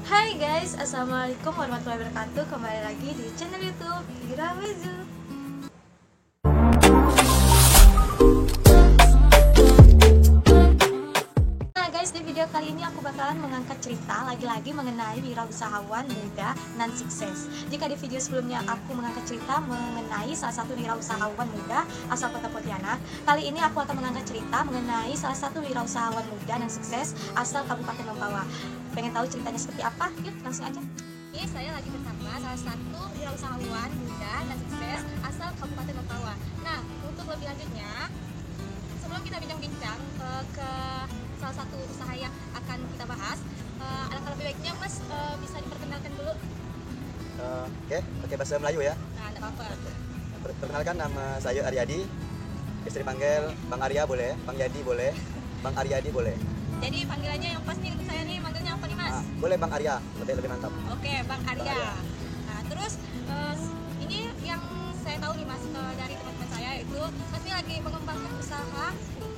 Hai guys, assalamualaikum warahmatullahi wabarakatuh. Kembali lagi di channel YouTube Ira Wezu. Nah guys, di video kali ini aku bakalan mengangkat cerita lagi-lagi mengenai wirausahawan muda non sukses. Jika di video sebelumnya aku mengangkat cerita mengenai salah satu wirausahawan muda asal Kota Pontianak, kali ini aku akan mengangkat cerita mengenai salah satu wirausahawan muda non sukses asal Kabupaten Mempawah. Pengen tahu ceritanya seperti apa? Yuk langsung aja. Ini saya lagi bersama salah satu wirausahawan muda dan sukses asal Kabupaten Mempawah. Nah, untuk lebih lanjutnya, sebelum kita bincang-bincang ke salah satu usaha yang akan kita bahas, alangkah lebih baiknya Mas bisa diperkenalkan dulu. Oke, pakai bahasa Melayu ya. Nah, tidak apa-apa. Perkenalkan, nama saya Aryadi. Istri panggil Bang Arya boleh, Bang Yadi boleh, Bang Aryadi boleh. Jadi panggilannya yang pas nih untuk saya nih, manggilnya apa nih Mas? Boleh Bang Arya, lebih mantap. Oke, Bang Arya. Arya. Nah, terus ini yang saya tahu nih Mas dari teman-teman saya itu Mas ini lagi mengembangkan usaha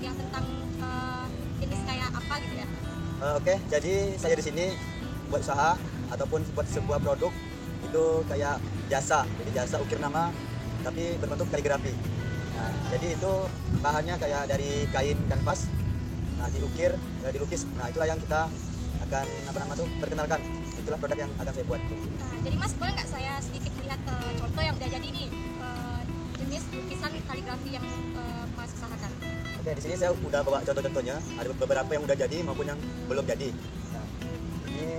yang tentang jenis kayak apa gitu ya? Oke, jadi saya di sini buat usaha ataupun buat sebuah produk itu kayak jasa. Jadi jasa ukir nama tapi berbentuk kaligrafi. Nah, jadi itu bahannya kayak dari kain kanvas. Nah, diukir, dilukis. Nah, itulah yang kita akan perkenalkan. Itulah produk yang akan saya buat. Nah, jadi Mas boleh nggak saya sedikit lihat contoh yang udah jadi nih jenis lukisan kaligrafi yang Mas usahakan? Oke, di sini saya udah bawa contoh-contohnya. Ada beberapa yang udah jadi maupun yang belum jadi. Nah, ini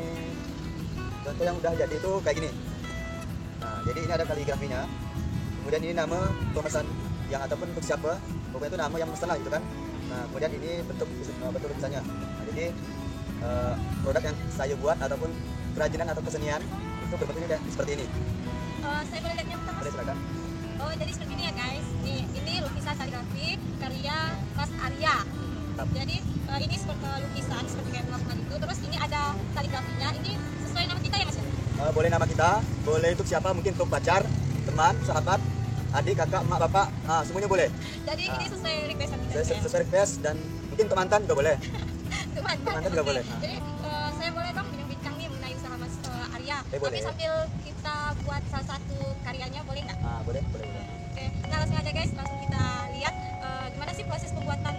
contoh yang udah jadi itu kayak gini. Nah, jadi ini ada kaligrafinya. Kemudian ini nama pemesan yang ataupun untuk siapa. Pokoknya itu nama yang pesan lah gitu kan. Nah, kemudian ini bentuk lukisannya. Nah, jadi produk yang saya buat ataupun kerajinan atau kesenian itu berbentuknya kayak seperti ini. Saya boleh lihatnya bentar, Mas? Boleh silakan. Oh, jadi seperti ini ya guys. Nih, ini lukisan kaligrafi karya Mas Arya. Jadi ini seperti lukisan seperti kayak melakukan itu. Terus ini ada kaligrafinya. Ini sesuai nama kita ya Mas? Boleh nama kita, boleh untuk siapa, mungkin untuk pacar, teman, sahabat, adik, kakak, emak, bapak, semuanya boleh. Jadi ini sesuai requestan kita. Sesuai request dan mungkin untuk mantan juga boleh. Mantan juga oke. boleh. Jadi saya boleh dong bincang-bincang nih mengenai usaha Mas Arya. Tapi boleh. sambil kita buat salah satu karyanya boleh nggak? Boleh. Oke, nah langsung aja guys, langsung kita lihat gimana sih proses pembuatan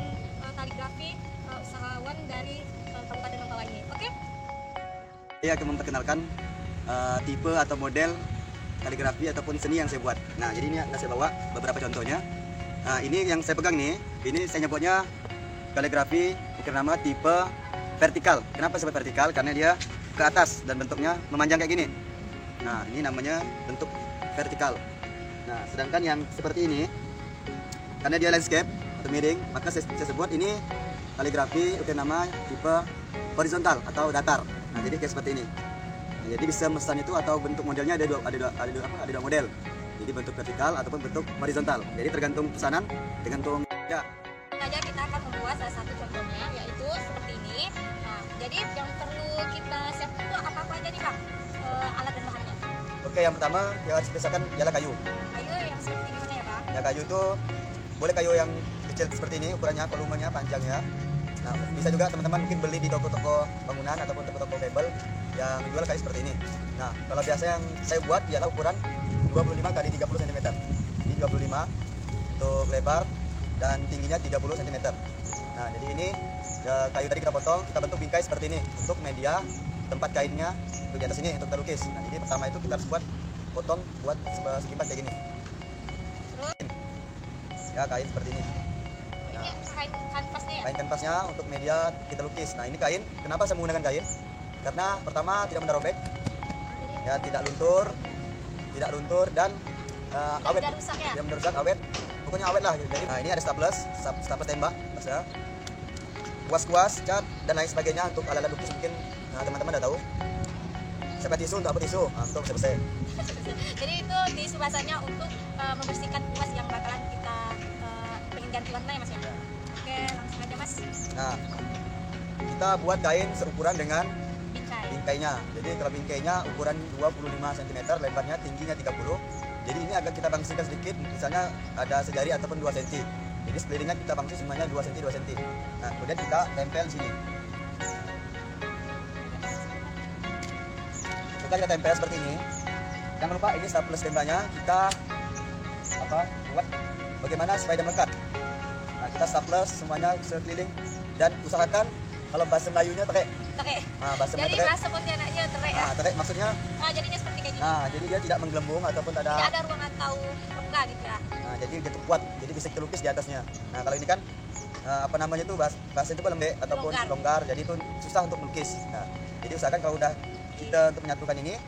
kaligrafi usahawan dari Kabupaten Mempawah ini. Oke? Iya, akan memperkenalkan tipe atau model kaligrafi ataupun seni yang saya buat. Nah, jadi ini akan saya bawa beberapa contohnya. Nah, ini yang saya pegang nih, ini saya nyebutnya kaligrafi ukir nama tipe vertikal. Kenapa disebut vertikal? Karena dia ke atas dan bentuknya memanjang kayak gini. Nah, ini namanya bentuk vertikal. Nah, sedangkan yang seperti ini, karena dia landscape atau miring, maka saya sebut ini kaligrafi ukir nama tipe horizontal atau datar. Nah, jadi kayak seperti ini. Nah, jadi bisa mesan itu atau bentuk modelnya ada dua model. Jadi bentuk vertikal ataupun bentuk horizontal. Jadi tergantung pesanan, tergantung ya. Saja kita akan membuat salah satu contohnya yaitu seperti ini. Nah, jadi yang perlu kita siapkan itu apa aja nih Bang? Alat dan bahannya. Oke, yang pertama yang harus dipisahkan ialah kayu. Kayu yang seperti ini gimana ya Bang? Ya, kayu itu boleh kayu yang kecil seperti ini, ukurannya, volumenya, panjangnya. Nah, bisa juga teman-teman mungkin beli di toko-toko bangunan ataupun toko-toko mebel yang jual kayu seperti ini. Nah, kalau biasa yang saya buat ialah ukuran 25 x 30 cm. Ini 25 untuk lebar dan tingginya 30 cm. Nah, jadi ini kayu tadi kita potong, kita bentuk bingkai seperti ini untuk media tempat kainnya untuk di atas ini untuk terlukis. Nah, jadi pertama itu kita harus potong buat sekipas kayak gini. Terus Ya, kain seperti ini. ini kain kanvasnya ya? Kain kanvasnya untuk media kita lukis. Nah, ini kain, kenapa saya menggunakan kain? Karena pertama tidak mudah robek, ya tidak luntur dan awet. Tidak rusak ya? Tidak mudah rusak, awet. Pokoknya awet lah. Jadi, nah, ini ada staples tembak, maksudnya kuas-kuas, cat dan lain sebagainya untuk alat-alat lukis mungkin teman-teman udah tahu. Siapa tisu untuk apa tisu? Untuk bersih. Jadi itu tisu basahnya untuk membersihkan kuas yang bakalan kita pengen ganti warna ya Mas ya? Oke, langsung aja Mas. Nah, kita buat kain seukuran dengan Bingkai. bingkainya. Jadi kalau bingkainya ukuran 25 cm, lebarnya tingginya 30. Jadi ini agak kita bangsirkan sedikit, misalnya ada sejari ataupun 2 cm. Jadi sekelilingnya kita bangsir semuanya 2 cm 2 cm. Nah, kemudian kita tempel sini. setelah kita tempel seperti ini, jangan lupa ini staples tembaknya kita buat bagaimana supaya dia melekat. Nah, kita staples semuanya sekeliling dan usahakan kalau bahasa Melayunya terek. Terek. Nah, bahasa Jadi Melayu bahasa Pontianaknya terek ya. Nah, terek maksudnya Jadinya seperti kayak gini. nah, jadi dia tidak menggelembung ataupun Tidak ada ruang atau rongga gitu ya. nah, jadi dia kuat, jadi bisa kita lukis di atasnya. Nah, kalau ini kan apa namanya itu bahasa itu lembek ataupun longgar, jadi itu susah untuk melukis. Nah, jadi usahakan kalau udah kita untuk menyatukan ini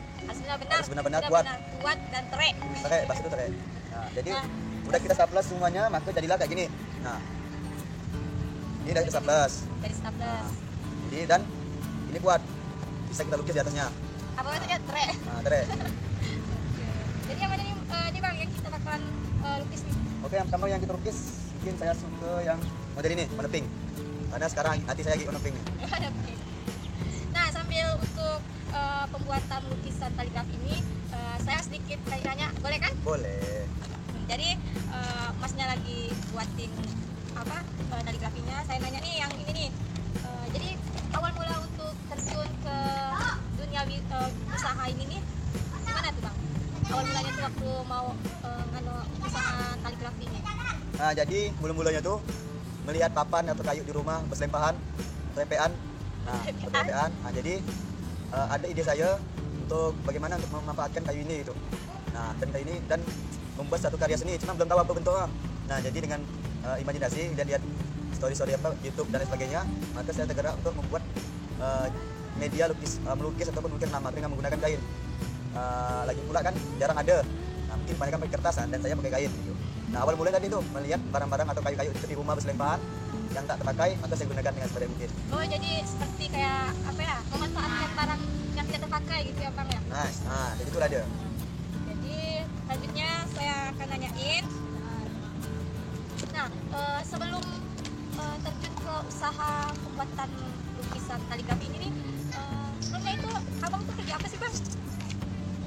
harus benar-benar kuat dan terek. Terek, bahasa itu terek. Nah, jadi udah kita staples semuanya, maka jadilah kayak gini. Nah, ini udah kita staples. Dari staples. Jadi dan ini kuat, bisa kita lukis di atasnya. Apa maksudnya terek? Nah, terek. Jadi yang mana ini bang yang kita bakalan lukis nih? Oke, yang pertama yang kita lukis mungkin saya suka yang model ini, warna pink. Karena sekarang hati saya lagi warna pink nih. Nah, sambil untuk pembuatan lukisan kaligrafi ini, saya sedikit tanya, boleh kan? Boleh. Jadi masnya lagi buatin kaligrafinya, saya nanya nih yang ini nih. Jadi awal mula untuk terjun ke dunia usaha ini nih, gimana tuh bang? Awal mulanya tuh waktu mau usaha kaligrafi ini. Nah, jadi mulanya tuh melihat papan atau kayu di rumah bersempahan, rempean. Nah, berlempean. Nah, jadi ada ide saya untuk bagaimana untuk memanfaatkan kayu ini gitu. Nah, dan kayu ini dan membuat satu karya seni, cuma belum tahu apa bentuknya. Nah, jadi dengan imajinasi dan lihat story-story YouTube dan lain sebagainya, maka saya tergerak untuk membuat media melukis ataupun mungkin nama dengan menggunakan kain. Lagi pula kan jarang ada. Nah, mungkin kebanyakan pakai kertas dan saya pakai kain gitu. Nah, awal mulai tadi itu melihat barang-barang atau kayu-kayu di tepi rumah berselimpahan yang tak terpakai, maka saya gunakan dengan sebaik mungkin. Oh, jadi seperti kayak memanfaatkan barang yang tidak terpakai gitu ya bang ya? Nah, jadi itu ada. Jadi selanjutnya saya akan nanyain. Nah, sebelum terjun ke usaha pembuatan lukisan kaligrafi ini nih, sebelumnya itu abang tuh kerja apa sih bang?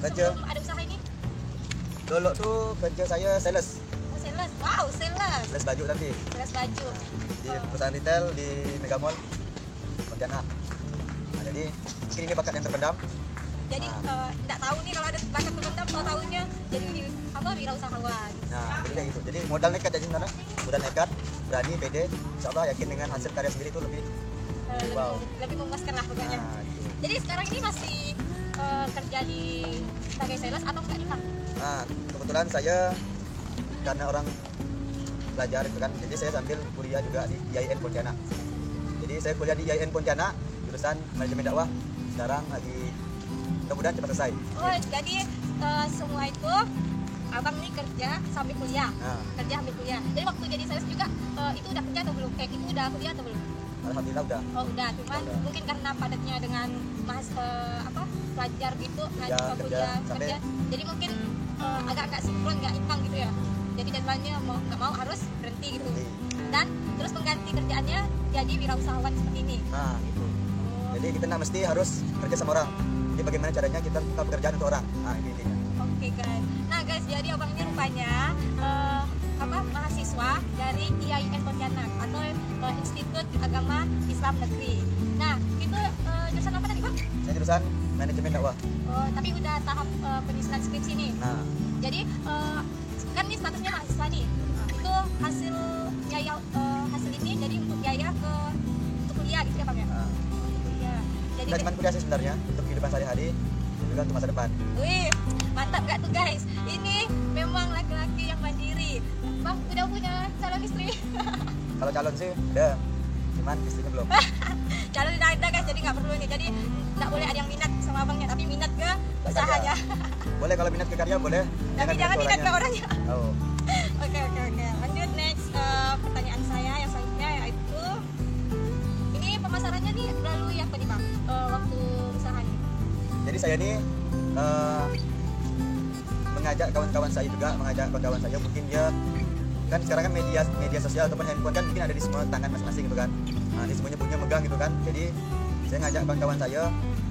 Kerja. Sebelum ada usaha ini? Dulu tuh kerja saya sales. Oh, sales. Wow, sales. Sales baju tapi Sales baju. di perusahaan retail di Mega Mall Pontianak. Nah, jadi mungkin ini bakat yang terpendam. Jadi nggak tahu nih kalau ada bakat terpendam, tahu-tahunya jadi wirausahawan. Nah, jadi kayak gitu. Jadi modal nekat aja sebenarnya. Modal nekat, berani, pede. Insyaallah yakin dengan hasil karya sendiri itu lebih lebih memuaskan lah pokoknya. Nah, gitu. Jadi sekarang ini masih kerja di sebagai sales atau enggak nih bang? Nah, kebetulan saya karena orang belajar itu kan, jadi saya sambil kuliah juga di IAIN Pontianak. Jadi saya kuliah di IAIN Pontianak, jurusan manajemen dakwah. Sekarang lagi mudah-mudahan cepat selesai. Oh, jadi semua itu abang ini kerja sambil kuliah. Nah, Kerja sambil kuliah. Jadi waktu jadi sales juga itu udah kerja atau belum? Itu udah kuliah atau belum? alhamdulillah udah. Oh udah, cuman Udah. mungkin karena padatnya dengan pelajar gitu, kuliah sampai- kerja, jadi mungkin agak sinkron, nggak imbang gitu ya. Jadi deadline-nya mau nggak mau harus berhenti gitu. Jadi, Dan terus mengganti kerjaannya jadi wirausahawan seperti ini. nah, gitu. Oh, Jadi kita nggak mesti harus kerja sama orang. Jadi bagaimana caranya kita buka pekerjaan untuk orang. Nah, itu intinya. Oke guys. Nah guys, jadi abang ini rupanya mahasiswa dari IAIN Pontianak atau Institut Agama Islam Negeri. Nah, itu jurusan apa tadi bang? Saya jurusan manajemen dakwah. Oh, tapi udah tahap penyusunan skripsi nih. Nah, Jadi kan ini statusnya mahasiswa nih. Itu hasil ini jadi untuk biaya untuk kuliah gitu ya bang ya? nah. Kuliah. Jadi Bukan cuma kuliah sih sebenarnya, untuk kehidupan sehari-hari juga untuk masa depan. wih, mantap gak tuh guys? Ini memang laki-laki yang mandiri. Bang, udah punya calon istri? Kalau calon sih udah, cuman istrinya belum. Calon udah ada guys, jadi nggak perlu ini. Jadi nggak boleh ada yang minat sama abangnya, tapi minat ke usahanya. Boleh kalau minat ke karya boleh. Tapi jangan minat ke orangnya. Oh. Oke. Lanjut next pertanyaan saya yang selanjutnya yaitu ini pemasarannya nih melalui apa nih bang? Waktu usahanya. Jadi saya ini mengajak kawan-kawan saya juga, mungkin dia kan sekarang kan media sosial ataupun handphone kan mungkin ada di semua tangan masing-masing gitu kan. Nah, ini semuanya punya megang gitu kan. Jadi saya ngajak kawan-kawan saya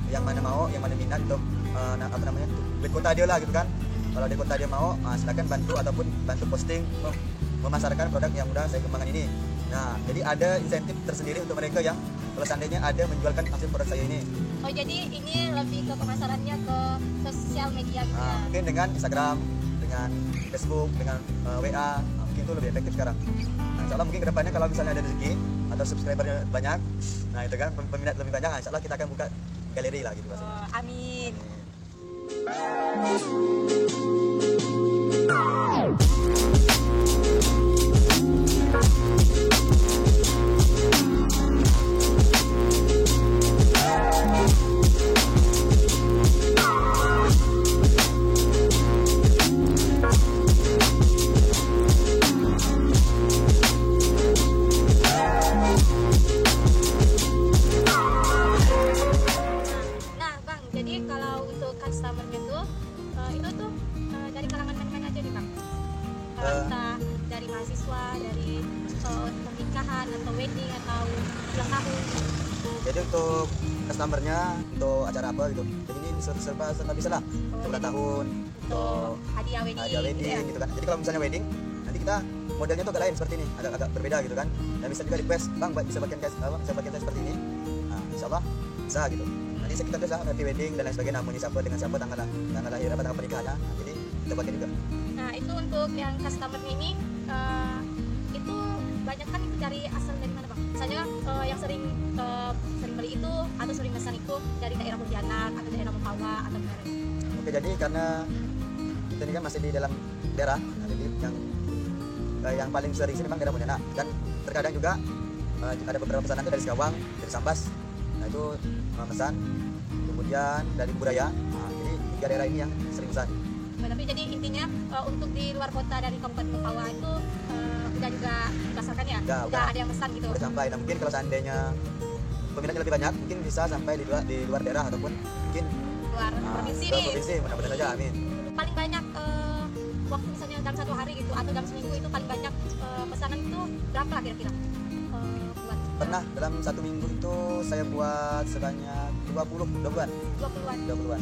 yang mana mau, yang mana minat untuk duit kota dia lah gitu kan. Kalau di kota dia mau, silakan bantu ataupun bantu posting memasarkan produk yang udah saya kembangkan ini. Nah, jadi ada insentif tersendiri untuk mereka yang kalau seandainya ada menjualkan hasil produk saya ini. Oh jadi ini lebih ke pemasarannya ke sosial media gitu ya? Mungkin dengan Instagram, dengan Facebook, dengan WA, mungkin itu lebih efektif sekarang. Nah, insya Allah mungkin kedepannya kalau misalnya ada rezeki atau subscribernya banyak, nah itu kan peminat lebih banyak, nah, insya Allah kita akan buka galeri lah gitu maksudnya. Oh, amin. Nah bang, jadi kalau untuk customernya tuh itu tuh dari kalangan mana aja nih bang? Entah dari mahasiswa, dari pernikahan atau wedding atau ulang tahun. Jadi untuk customernya untuk acara apa gitu, jadi ini serba bisa lah, untuk ulang tahun, Untuk hadiah wedding, hadiah wedding gitu ya? gitu kan. Jadi kalau misalnya wedding, nanti kita modelnya tuh agak lain seperti ini, agak berbeda gitu kan. Dan bisa juga request, bang bisa bagian saya seperti ini. Nah, insya Allah bisa gitu. Nanti kita bisa happy wedding dan lain sebagainya, namanya siapa dengan siapa, tanggal lahir apa, tanggal pernikahannya. Nah, jadi kita bagian juga. Nah itu untuk yang customer ini itu banyak kan itu dari asal dari mana bang? Misalnya yang sering beli itu atau sering pesan itu dari daerah Pontianak atau daerah Mempawah atau mana? Oke, jadi karena kita ini kan masih di dalam daerah, nah, jadi yang paling sering sini memang daerah Pontianak, dan terkadang juga ada beberapa pesanan itu dari Singkawang, dari Sambas, nah itu pesan, kemudian dari Budaya, nah, jadi 3 daerah ini yang sering pesan. Nah, tapi jadi intinya untuk di luar kota dari Kabupaten Mempawah itu udah juga dipasarkan ya? Udah ada yang pesan gitu? Udah sampai, nah mungkin kalau seandainya peminatnya lebih banyak, mungkin bisa sampai di luar daerah ataupun mungkin Luar provinsi luar nih? provinsi, mudah-mudahan saja, amin. Paling banyak waktu misalnya dalam 1 hari gitu atau dalam seminggu itu paling banyak pesanan itu berapa kira-kira? Buat Pernah dalam 1 minggu itu saya buat sebanyak 20-an. 20-an.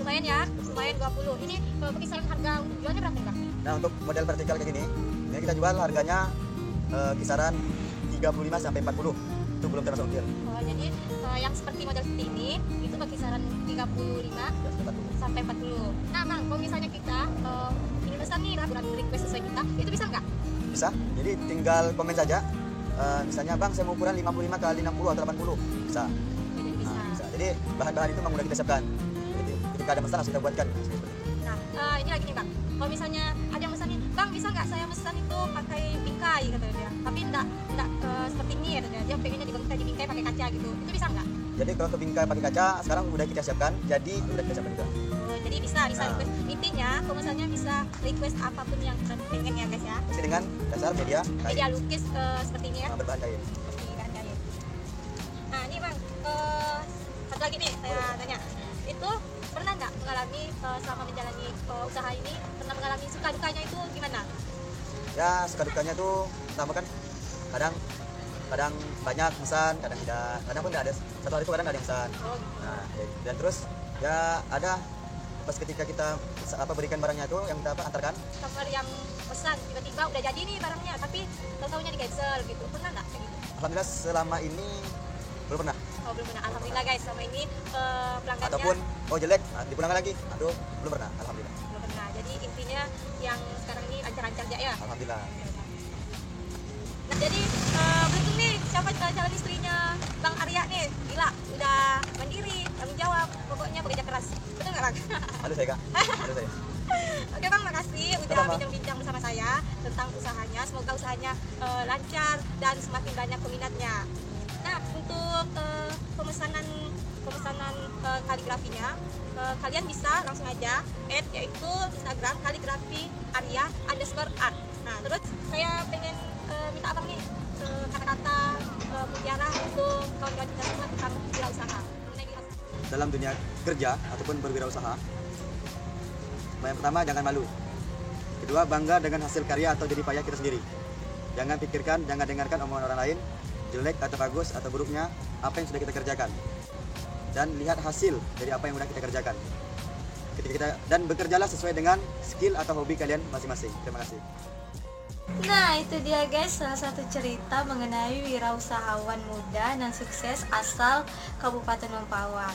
Lumayan ya, lumayan 20. Ini kisaran harga untuk jualnya berapa bang? Nah, untuk model vertikal kayak gini, ini kita jual harganya kisaran 35 sampai 40. Itu belum termasuk ongkir. Oh, jadi yang seperti model seperti ini itu berkisaran 35 Ya, sampai 40. sampai 40. Nah bang, kalau misalnya kita ini pesan nih ragunan request sesuai kita, itu bisa nggak? Bisa. Jadi tinggal komen saja. Misalnya, bang saya mau ukuran 55 kali 60 atau 80. Bisa. Oh, jadi bisa. Nah, bisa. Jadi bahan-bahan itu memang udah kita siapkan. Jadi ketika ada masalah sudah buatkan. Nah, ini lagi nih bang. Kalau misalnya ada yang pesan nih, bang bisa nggak saya pesan itu pakai bingkai kata dia. Tapi enggak seperti ini ya dia. Dia pengennya di bingkai pakai kaca gitu. Itu bisa nggak? Jadi kalau ke bingkai pakai kaca sekarang udah kita siapkan. Jadi udah kita siapkan juga. Oh, jadi bisa Nah. request. Intinya kalau misalnya bisa request apapun yang kalian pengen ya guys ya. Isi dengan dasar media kain, Media lukis seperti ini ya. berbahan kain. Seperti bahan kain. Nah ini bang, satu lagi nih saya tanya. Itu pernah nggak mengalami selama menjalani usaha ini pernah mengalami suka dukanya itu gimana? Ya, suka dukanya tuh pertama kan kadang banyak pesan, kadang tidak, kadang pun tidak ada, satu hari itu kadang nggak ada yang pesan. Oh, gitu. Nah, dan terus ya ada pas ketika kita berikan barangnya itu yang kita antarkan, Customer yang pesan tiba-tiba udah jadi nih barangnya tapi tahu-tahunya di cancel gitu, pernah nggak kayak gitu? alhamdulillah selama ini belum pernah. Oh belum pernah, alhamdulillah guys selama ini pelanggannya Ataupun jelek, dipulangkan lagi, aduh belum pernah, alhamdulillah. belum pernah. Jadi intinya yang sekarang ini lancar-lancar aja ya. Alhamdulillah. Nah jadi beruntung nih siapa calon istrinya Bang Arya nih, gila udah mandiri, tanggung jawab, pokoknya bekerja keras. Betul nggak Bang? Aduh saya kak, aduh saya. Oke Bang, makasih udah Sama-sama. bincang-bincang bersama saya tentang usahanya. Semoga usahanya lancar dan semakin banyak peminatnya. Nah untuk pemesanan kaligrafinya kalian bisa langsung aja add yaitu Instagram kaligrafi_arya_art. Nah terus saya pengen minta abang nih kata-kata mutiara untuk kawan-kawan kita semua tentang wirausaha. Mengenai wirausaha. Dalam dunia kerja ataupun berwirausaha, yang pertama jangan malu. Kedua, bangga dengan hasil karya atau jerih payah kita sendiri. Jangan pikirkan, jangan dengarkan omongan orang lain, jelek atau bagus atau buruknya apa yang sudah kita kerjakan. Dan lihat hasil dari apa yang sudah kita kerjakan. Dan bekerjalah sesuai dengan skill atau hobi kalian masing-masing. Terima kasih. Nah, itu dia guys, salah satu cerita mengenai wirausahawan muda dan sukses asal Kabupaten Mempawah.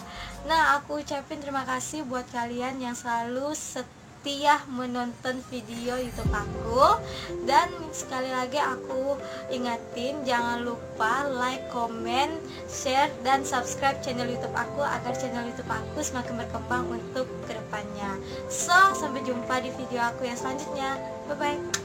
Nah, aku ucapin terima kasih buat kalian yang selalu setia menonton video YouTube aku. Dan sekali lagi aku ingatin, jangan lupa like, comment, share, dan subscribe channel YouTube aku agar channel YouTube aku semakin berkembang untuk kedepannya. So, sampai jumpa di video aku yang selanjutnya. Bye-bye.